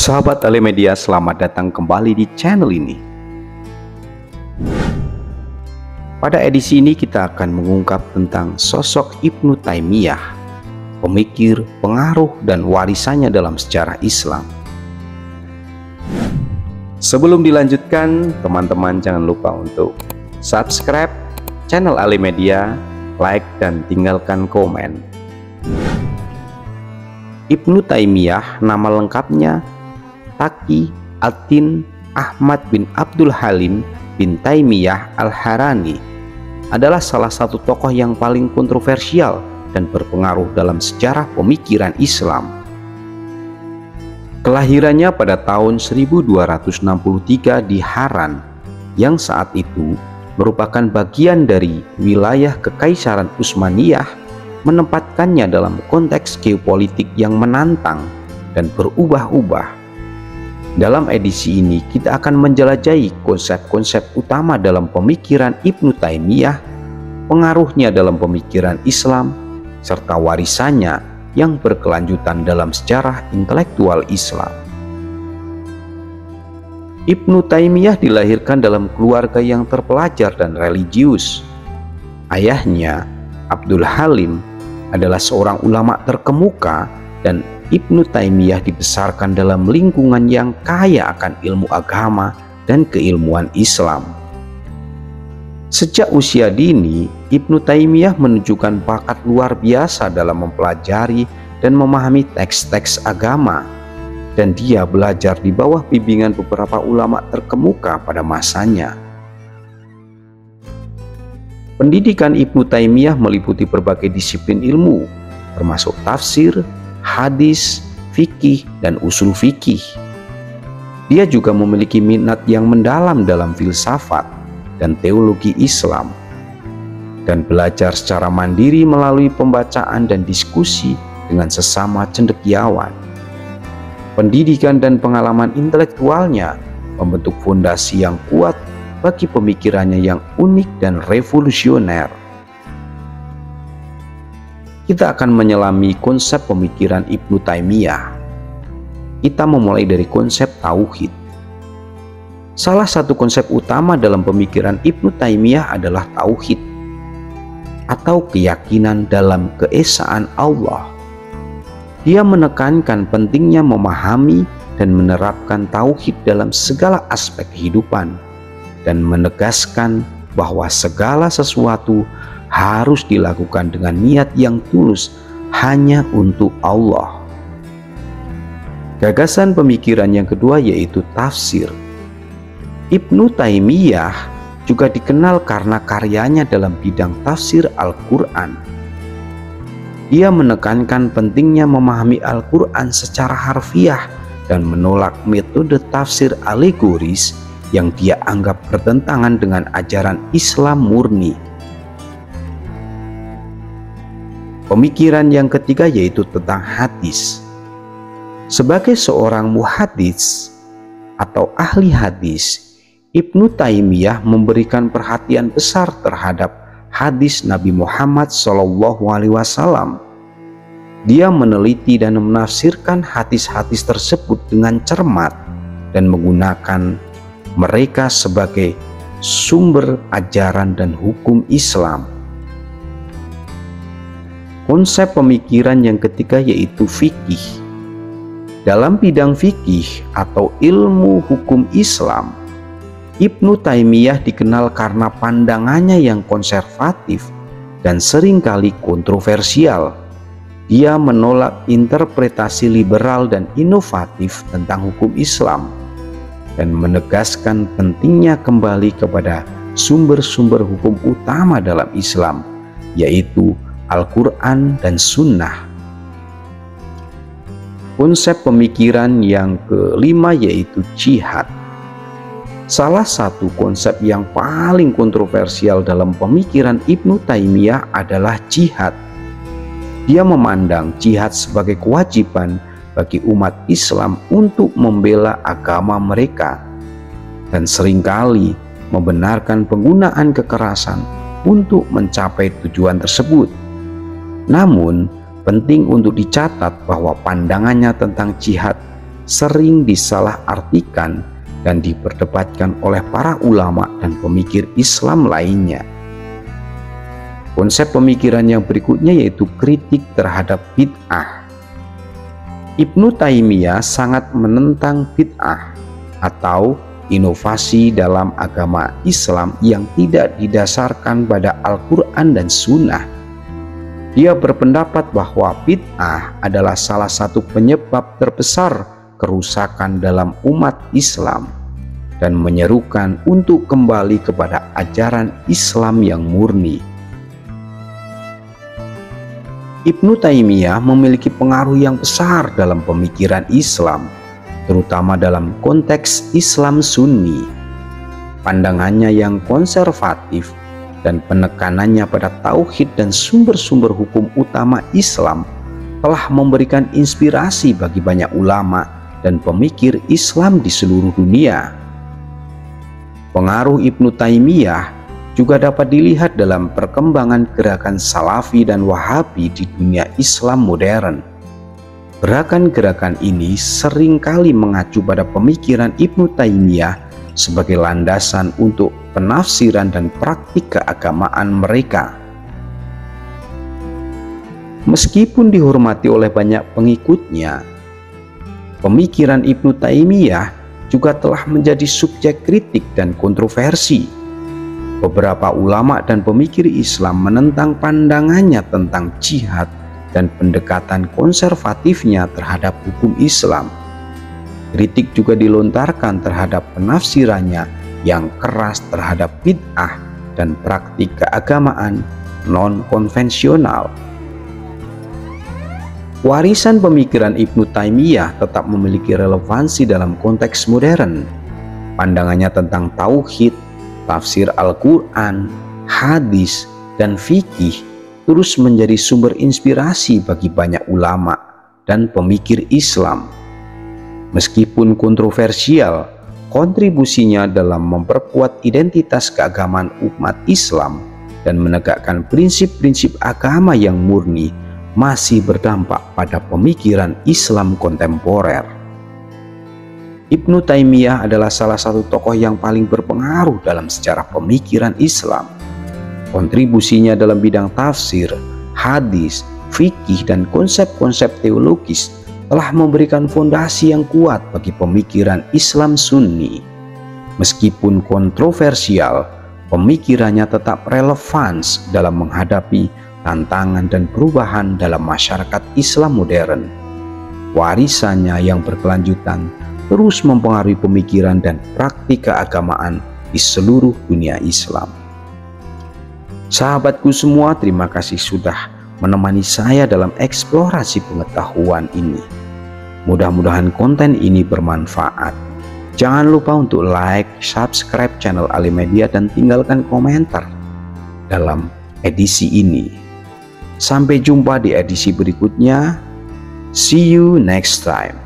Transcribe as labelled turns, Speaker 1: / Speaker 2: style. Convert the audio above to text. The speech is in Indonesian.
Speaker 1: Sahabat Alimedia, selamat datang kembali di channel ini. Pada edisi ini kita akan mengungkap tentang sosok Ibnu Taimiyah, pemikir, pengaruh, dan warisannya dalam sejarah Islam. Sebelum dilanjutkan, teman-teman jangan lupa untuk subscribe channel Alimedia, like, dan tinggalkan komen. Ibnu Taimiyah nama lengkapnya Taqi ad-Din Ahmad bin Abdul Halim bin Taimiyah al-Harani, adalah salah satu tokoh yang paling kontroversial dan berpengaruh dalam sejarah pemikiran Islam. Kelahirannya pada tahun 1263 di Haran, yang saat itu merupakan bagian dari wilayah Kekaisaran Utsmaniyah, menempatkannya dalam konteks geopolitik yang menantang dan berubah-ubah. Dalam edisi ini kita akan menjelajahi konsep-konsep utama dalam pemikiran Ibnu Taimiyah, pengaruhnya dalam pemikiran Islam, serta warisannya yang berkelanjutan dalam sejarah intelektual Islam. Ibnu Taimiyah dilahirkan dalam keluarga yang terpelajar dan religius. Ayahnya, Abdul Halim, adalah seorang ulama terkemuka, dan Ibnu Taimiyah dibesarkan dalam lingkungan yang kaya akan ilmu agama dan keilmuan Islam. Sejak usia dini, Ibnu Taimiyah menunjukkan bakat luar biasa dalam mempelajari dan memahami teks-teks agama, dan dia belajar di bawah bimbingan beberapa ulama terkemuka pada masanya. Pendidikan Ibnu Taimiyah meliputi berbagai disiplin ilmu, termasuk tafsir, hadis, fikih, dan usul fikih. Dia juga memiliki minat yang mendalam dalam filsafat dan teologi Islam, dan belajar secara mandiri melalui pembacaan dan diskusi dengan sesama cendekiawan. Pendidikan dan pengalaman intelektualnya membentuk fondasi yang kuat bagi pemikirannya yang unik dan revolusioner. Kita akan menyelami konsep pemikiran Ibnu Taimiyah. Kita memulai dari konsep tauhid. Salah satu konsep utama dalam pemikiran Ibnu Taimiyah adalah tauhid, atau keyakinan dalam keesaan Allah. Dia menekankan pentingnya memahami dan menerapkan tauhid dalam segala aspek kehidupan, dan menegaskan bahwa segala sesuatu harus dilakukan dengan niat yang tulus hanya untuk Allah. Gagasan pemikiran yang kedua yaitu tafsir. Ibnu Taimiyah juga dikenal karena karyanya dalam bidang tafsir Al-Quran. Dia menekankan pentingnya memahami Al-Quran secara harfiah dan menolak metode tafsir alegoris yang dia anggap bertentangan dengan ajaran Islam murni. Pemikiran yang ketiga yaitu tentang hadis. Sebagai seorang muhadits atau ahli hadis, Ibnu Taimiyah memberikan perhatian besar terhadap hadis Nabi Muhammad SAW. Dia meneliti dan menafsirkan hadis-hadis tersebut dengan cermat dan menggunakan mereka sebagai sumber ajaran dan hukum Islam. Konsep pemikiran yang ketiga yaitu fikih. Dalam bidang fikih atau ilmu hukum Islam, Ibnu Taimiyah dikenal karena pandangannya yang konservatif dan seringkali kontroversial. Dia menolak interpretasi liberal dan inovatif tentang hukum Islam, dan menegaskan pentingnya kembali kepada sumber-sumber hukum utama dalam Islam, yaitu Al-Quran dan Sunnah. Konsep pemikiran yang kelima yaitu jihad. Salah satu konsep yang paling kontroversial dalam pemikiran Ibnu Taimiyah adalah jihad. Dia memandang jihad sebagai kewajiban bagi umat Islam untuk membela agama mereka, dan seringkali membenarkan penggunaan kekerasan untuk mencapai tujuan tersebut. Namun, penting untuk dicatat bahwa pandangannya tentang jihad sering disalahartikan dan diperdebatkan oleh para ulama dan pemikir Islam lainnya. Konsep pemikiran yang berikutnya yaitu kritik terhadap bid'ah. Ibnu Taimiyah sangat menentang bid'ah atau inovasi dalam agama Islam yang tidak didasarkan pada Al-Quran dan Sunnah. Dia berpendapat bahwa bid'ah adalah salah satu penyebab terbesar kerusakan dalam umat Islam dan menyerukan untuk kembali kepada ajaran Islam yang murni. Ibnu Taimiyah memiliki pengaruh yang besar dalam pemikiran Islam, terutama dalam konteks Islam Sunni. Pandangannya yang konservatif dan penekanannya pada tauhid dan sumber-sumber hukum utama Islam telah memberikan inspirasi bagi banyak ulama dan pemikir Islam di seluruh dunia. Pengaruh Ibnu Taimiyah juga dapat dilihat dalam perkembangan gerakan Salafi dan Wahabi di dunia Islam modern. Gerakan-gerakan ini seringkali mengacu pada pemikiran Ibnu Taimiyah sebagai landasan untuk penafsiran dan praktik keagamaan mereka. Meskipun dihormati oleh banyak pengikutnya, pemikiran Ibnu Taimiyah juga telah menjadi subjek kritik dan kontroversi. Beberapa ulama dan pemikir Islam menentang pandangannya tentang jihad dan pendekatan konservatifnya terhadap hukum Islam. Kritik juga dilontarkan terhadap penafsirannya yang keras terhadap bid'ah dan praktik keagamaan non-konvensional. Warisan pemikiran Ibnu Taimiyah tetap memiliki relevansi dalam konteks modern. Pandangannya tentang tauhid, tafsir Al-Quran, hadis, dan fikih terus menjadi sumber inspirasi bagi banyak ulama dan pemikir Islam. Meskipun kontroversial, kontribusinya dalam memperkuat identitas keagamaan umat Islam dan menegakkan prinsip-prinsip agama yang murni masih berdampak pada pemikiran Islam kontemporer. Ibnu Taimiyah adalah salah satu tokoh yang paling berpengaruh dalam sejarah pemikiran Islam. Kontribusinya dalam bidang tafsir, hadis, fikih, dan konsep-konsep teologis telah memberikan fondasi yang kuat bagi pemikiran Islam Sunni. Meskipun kontroversial, pemikirannya tetap relevan dalam menghadapi tantangan dan perubahan dalam masyarakat Islam modern. Warisannya yang berkelanjutan terus mempengaruhi pemikiran dan praktik keagamaan di seluruh dunia Islam. Sahabatku semua, terima kasih sudah menemani saya dalam eksplorasi pengetahuan ini. Mudah-mudahan konten ini bermanfaat. Jangan lupa untuk like, subscribe channel Alimedia dan tinggalkan komentar dalam edisi ini. Sampai jumpa di edisi berikutnya. See you next time.